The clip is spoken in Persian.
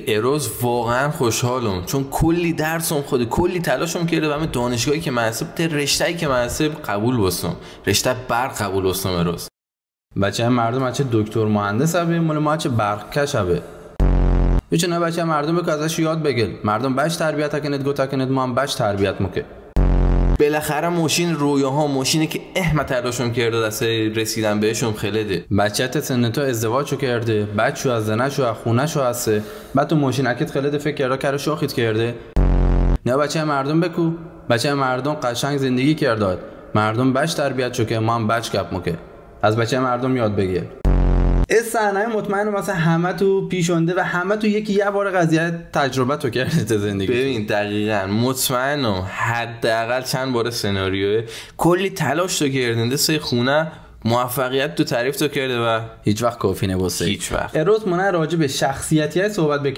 اروز واقعا خوشحالم چون کلی درسم خود کلی تلاشم کرده و همه دانشگاهی که محسوب رشته‌ای که محسوب قبول بستم رشته برق قبول بستم اروز. بچه مردم بچه دکتر مهندس هبه مال ما بچه برق کش هبه. هیچ نه بچه مردم بک ازش یاد بگیر مردم بچ تربیت کند گوتا کند ما هم بچ تربیت مکه. بالاخره ماشین رویاها ماشینی که احمد تلاشم کرده دست رسیدن بهشون خلده. بچه‌ت سن تو ازدواجو کرده بچه‌شو از زنشو از خونه‌شو هسته بعد تو ماشین اکت خلده فکر کرده کرده شاخیت کرده. نه بچه مردم بکو بچه مردم قشنگ زندگی کرده مردم بچ تربیت شو که ما هم بچ گپ مکه. از بچه مردم یاد بگیر. این صحنه مطمئنم مثلا همه تو پیشونده و همه تو یه بار قضیه تجربه تو کرده تو زندگی. ببین دقیقاً مطمئنم حداقل چند بار سناریو کلی تلاش تو کردن دسته خونه موفقیت تو تعریف تو کرده و هیچ وقت کافی نبوسه. هیچ وقت. امروز ما راجع به شخصیتیای صحبت بکنیم